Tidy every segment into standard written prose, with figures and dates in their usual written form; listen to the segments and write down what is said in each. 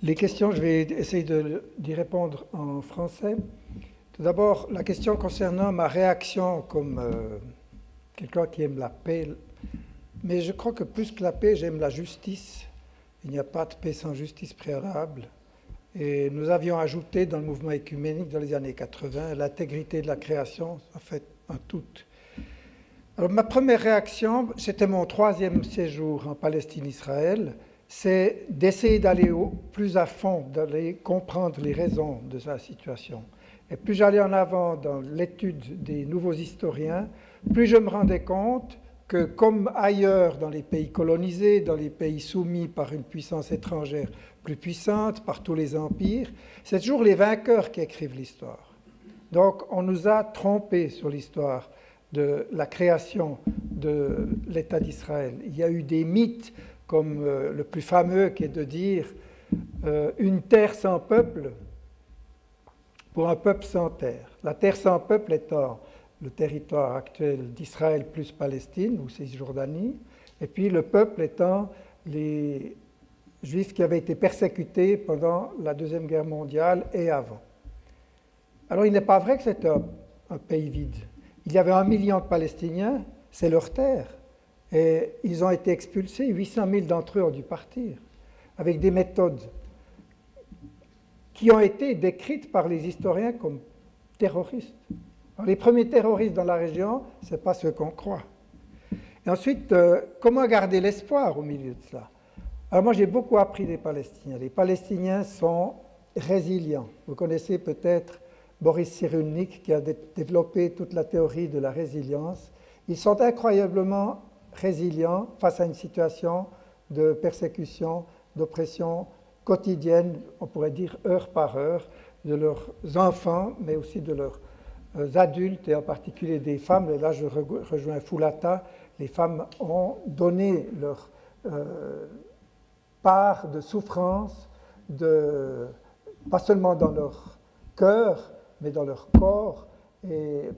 Les questions, je vais essayer d'y répondre en français. Tout d'abord, la question concernant ma réaction comme quelqu'un qui aime la paix. Mais je crois que plus que la paix, j'aime la justice. Il n'y a pas de paix sans justice préalable. Et nous avions ajouté dans le mouvement œcuménique dans les années 80 l'intégrité de la création, en fait, en tout. Alors ma première réaction, c'était mon troisième séjour en Palestine-Israël, c'est d'essayer d'aller plus à fond, d'aller comprendre les raisons de sa situation. Et plus j'allais en avant dans l'étude des nouveaux historiens, plus je me rendais compte que comme ailleurs dans les pays colonisés, dans les pays soumis par une puissance étrangère plus puissante, par tous les empires, c'est toujours les vainqueurs qui écrivent l'histoire. Donc on nous a trompés sur l'histoire de la création de l'État d'Israël. Il y a eu des mythes comme le plus fameux qui est de dire une terre sans peuple pour un peuple sans terre. La terre sans peuple étant le territoire actuel d'Israël plus Palestine ou Cisjordanie, et puis le peuple étant les Juifs qui avaient été persécutés pendant la Deuxième Guerre mondiale et avant. Alors il n'est pas vrai que c'était un pays vide. Il y avait 1 million de Palestiniens, c'est leur terre. Et ils ont été expulsés, 800 000 d'entre eux ont dû partir, avec des méthodes qui ont été décrites par les historiens comme terroristes. Alors, les premiers terroristes dans la région, ce n'est pas ceux qu'on croit. Et ensuite, comment garder l'espoir au milieu de cela? Alors moi, j'ai beaucoup appris des Palestiniens. Les Palestiniens sont résilients. Vous connaissez peut-être Boris Cyrulnik qui a développé toute la théorie de la résilience. Ils sont incroyablement résilients face à une situation de persécution, d'oppression quotidienne, on pourrait dire heure par heure, de leurs enfants, mais aussi de leurs adultes, et en particulier des femmes. Et là, je rejoins Foulata. Les femmes ont donné leur part de souffrance, pas seulement dans leur cœur, mais dans leur corps. Et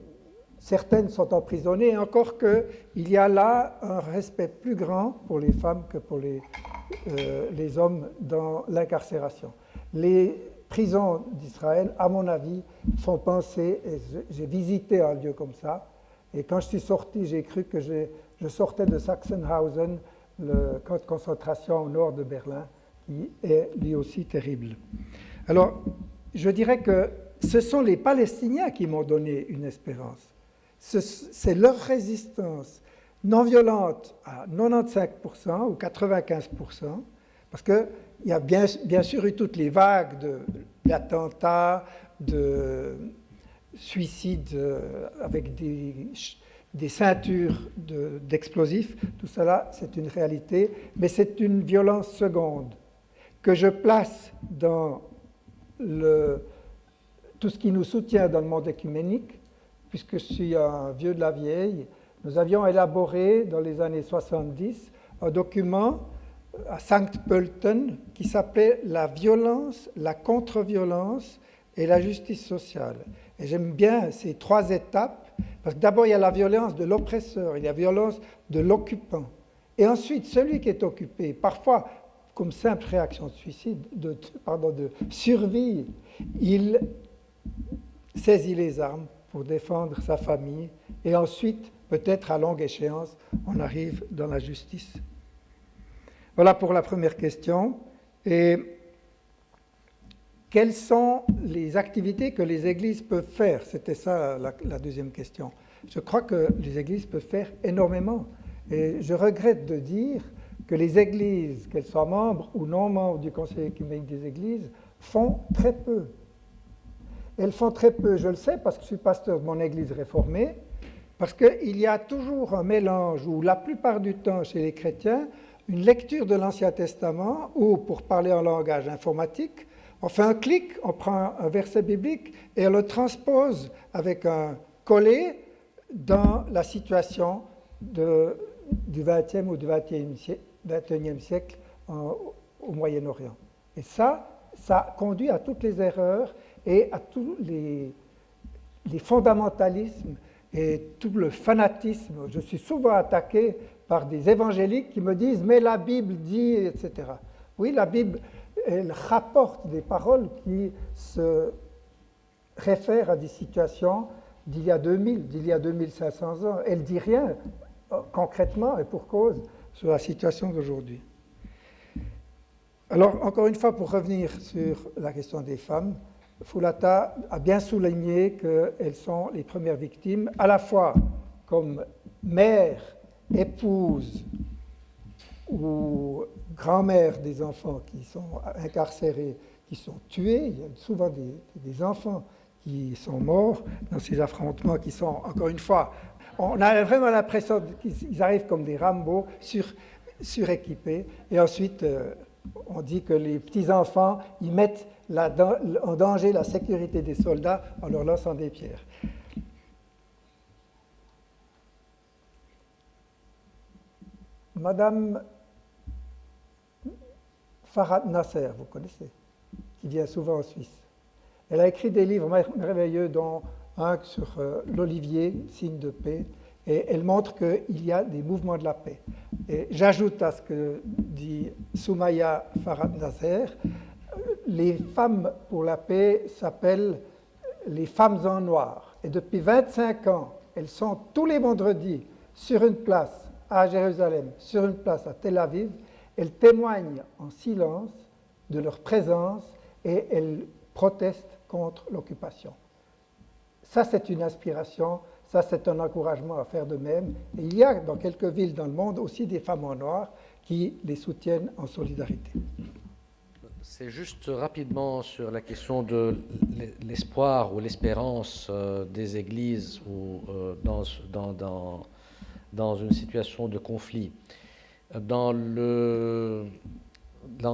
certaines sont emprisonnées, encore qu'il y a là un respect plus grand pour les femmes que pour les hommes dans l'incarcération. Les prisons d'Israël, à mon avis, font penser, et j'ai visité un lieu comme ça, et quand je suis sorti, j'ai cru que je sortais de Sachsenhausen, le camp de concentration au nord de Berlin, qui est lui aussi terrible. Alors, je dirais que ce sont les Palestiniens qui m'ont donné une espérance. C'est leur résistance non violente à 95% ou 95%, parce qu'il y a bien sûr eu toutes les vagues d'attentats, de suicides avec des ceintures d'explosifs. Tout cela, c'est une réalité, mais c'est une violence seconde que je place dans tout ce qui nous soutient dans le monde œcuménique, puisque je suis un vieux de la vieille. Nous avions élaboré dans les années 70 un document à Sankt Pölten qui s'appelait « La violence, la contre-violence et la justice sociale ». Et j'aime bien ces 3 étapes, parce que d'abord il y a la violence de l'oppresseur, il y a la violence de l'occupant. Et ensuite, celui qui est occupé, parfois comme simple réaction de suicide, de survie, il saisit les armes pour défendre sa famille, et ensuite, peut-être à longue échéance, on arrive dans la justice. Voilà pour la première question. Et quelles sont les activités que les églises peuvent faire? C'était ça la deuxième question. Je crois que les églises peuvent faire énormément. Et je regrette de dire que les églises, qu'elles soient membres ou non membres du Conseil œcuménique des églises, font très peu. Elles font très peu, je le sais, parce que je suis pasteur de mon église réformée, parce qu'il y a toujours un mélange, où la plupart du temps chez les chrétiens, une lecture de l'Ancien Testament, ou pour parler en langage informatique, on fait un clic, on prend un verset biblique et on le transpose avec un collé dans la situation du XXe ou du XXIe siècle au Moyen-Orient. Et ça conduit à toutes les erreurs et à tous les fondamentalismes et tout le fanatisme. Je suis souvent attaqué par des évangéliques qui me disent « mais la Bible dit… » etc. Oui, la Bible elle rapporte des paroles qui se réfèrent à des situations d'il y a 2000, d'il y a 2500 ans. Elle ne dit rien concrètement et pour cause sur la situation d'aujourd'hui. Alors, encore une fois, pour revenir sur la question des femmes, Foulata a bien souligné qu'elles sont les premières victimes, à la fois comme mère, épouse ou grand-mère des enfants qui sont incarcérés, qui sont tués. Il y a souvent des enfants qui sont morts dans ces affrontements qui sont, encore une fois, on a vraiment l'impression qu'ils arrivent comme des Rambo suréquipés. Et ensuite, on dit que les petits-enfants, ils mettent en danger la sécurité des soldats en leur lançant des pierres. Madame Farhad Nasser, vous connaissez, qui vient souvent en Suisse. Elle a écrit des livres merveilleux, dont un sur l'olivier, signe de paix, et elle montre qu'il y a des mouvements de la paix. Et j'ajoute à ce que dit Soumaya Farhad Nasser, les femmes pour la paix s'appellent les femmes en noir. Et depuis 25 ans, elles sont tous les vendredis sur une place à Jérusalem, sur une place à Tel Aviv. Elles témoignent en silence de leur présence et elles protestent contre l'occupation. Ça, c'est une inspiration, ça, c'est un encouragement à faire de même. Et il y a dans quelques villes dans le monde aussi des femmes en noir qui les soutiennent en solidarité. C'est juste rapidement sur la question de l'espoir ou l'espérance des églises ou dans une situation de conflit. Dans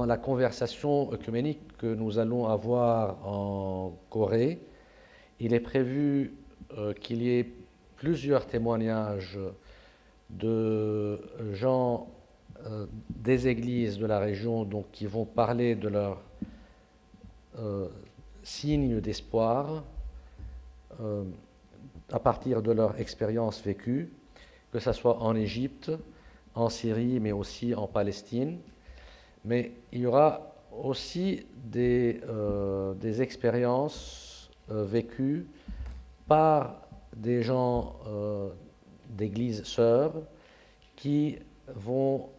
la conversation œcuménique que nous allons avoir en Corée, il est prévu qu'il y ait plusieurs témoignages de gens des églises de la région donc, qui vont parler de leurs signes d'espoir à partir de leur expérience vécue, que ce soit en Égypte, en Syrie, mais aussi en Palestine. Mais il y aura aussi des expériences vécues par des gens d'églises sœurs qui vont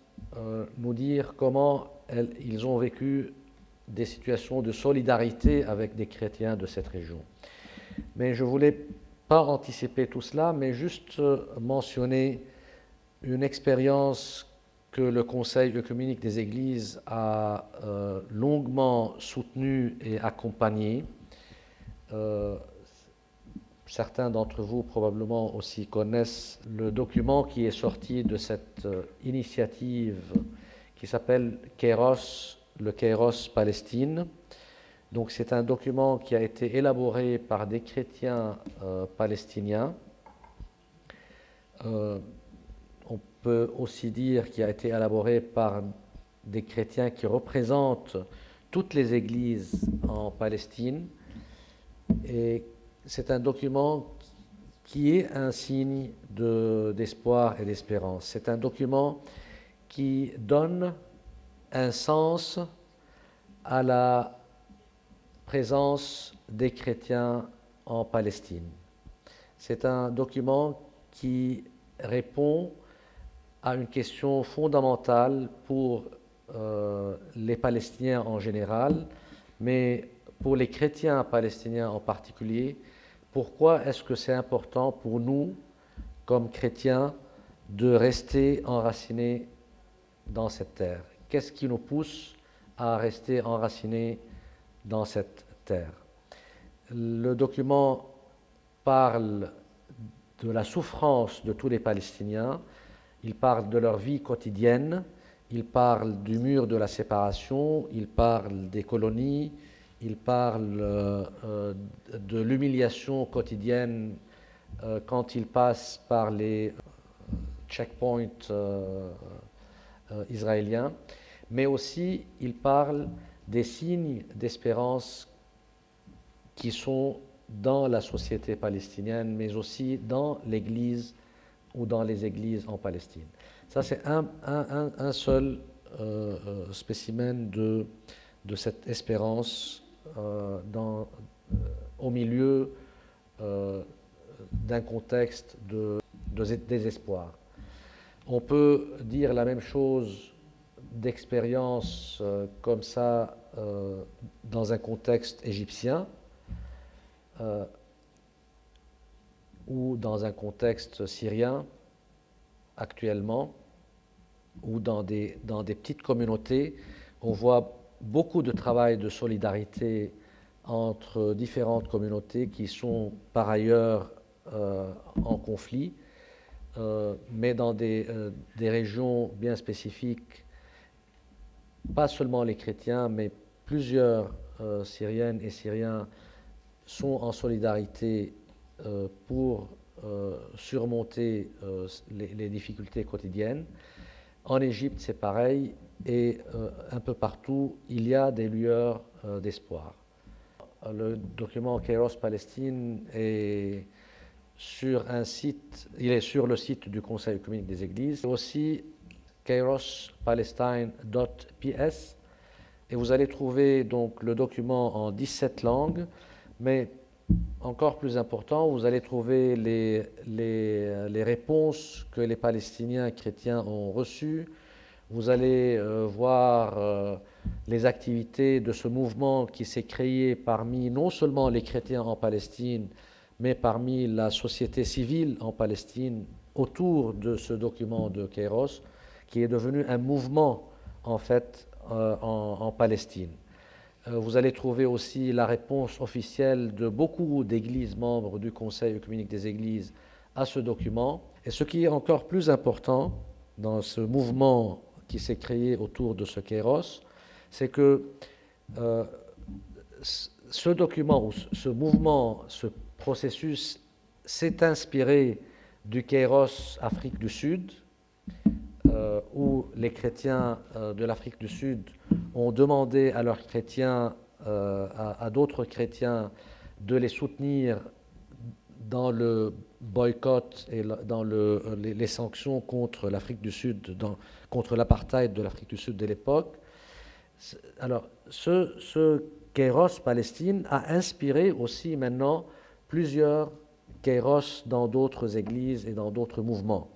nous dire comment ils ont vécu des situations de solidarité avec des chrétiens de cette région. Mais je ne voulais pas anticiper tout cela, mais juste mentionner une expérience que le Conseil œcuménique des Églises a longuement soutenue et accompagnée. Certains d'entre vous probablement aussi connaissent le document qui est sorti de cette initiative qui s'appelle Kairos, le Kairos Palestine. Donc c'est un document qui a été élaboré par des chrétiens palestiniens. On peut aussi dire qu'il a été élaboré par des chrétiens qui représentent toutes les églises en Palestine. Et c'est un document qui est un signe d'espoir et d'espérance. C'est un document qui donne un sens à la présence des chrétiens en Palestine. C'est un document qui répond à une question fondamentale pour les Palestiniens en général, mais pour les chrétiens palestiniens en particulier. Pourquoi est-ce que c'est important pour nous, comme chrétiens, de rester enracinés dans cette terre? Qu'est-ce qui nous pousse à rester enracinés dans cette terre? Le document parle de la souffrance de tous les Palestiniens, il parle de leur vie quotidienne, il parle du mur de la séparation, il parle des colonies, il parle de l'humiliation quotidienne quand ils passent par les checkpoints israéliens, mais aussi il parle des signes d'espérance qui sont dans la société palestinienne, mais aussi dans l'Église ou dans les églises en Palestine. Ça, c'est un seul spécimen de cette espérance au milieu d'un contexte de désespoir. On peut dire la même chose d'expérience comme ça dans un contexte égyptien ou dans un contexte syrien actuellement, ou dans des petites communautés. On voit beaucoup de travail de solidarité entre différentes communautés qui sont par ailleurs en conflit, mais dans des régions bien spécifiques, pas seulement les chrétiens, mais plusieurs Syriennes et Syriens sont en solidarité pour surmonter les difficultés quotidiennes. En Égypte, c'est pareil, et un peu partout, il y a des lueurs d'espoir. Le document Kairos Palestine est sur un site, il est sur le site du Conseil œcuménique des Églises, et aussi kairospalestine.ps, et vous allez trouver donc le document en 17 langues, mais encore plus important, vous allez trouver les réponses que les Palestiniens chrétiens ont reçues. Vous allez voir les activités de ce mouvement qui s'est créé parmi non seulement les chrétiens en Palestine, mais parmi la société civile en Palestine autour de ce document de Kairos, qui est devenu un mouvement en fait en Palestine. Vous allez trouver aussi la réponse officielle de beaucoup d'églises membres du Conseil œcuménique des Églises à ce document. Et ce qui est encore plus important dans ce mouvement qui s'est créé autour de ce Kairos, c'est que ce document, ce mouvement, ce processus s'est inspiré du Kairos Afrique du Sud, où les chrétiens de l'Afrique du Sud ont demandé à leurs chrétiens, à d'autres chrétiens, de les soutenir dans le boycott et dans les sanctions contre l'Afrique du Sud, contre l'apartheid de l'Afrique du Sud de l'époque. Alors, ce Kairos Palestine a inspiré aussi maintenant plusieurs Kairos dans d'autres églises et dans d'autres mouvements.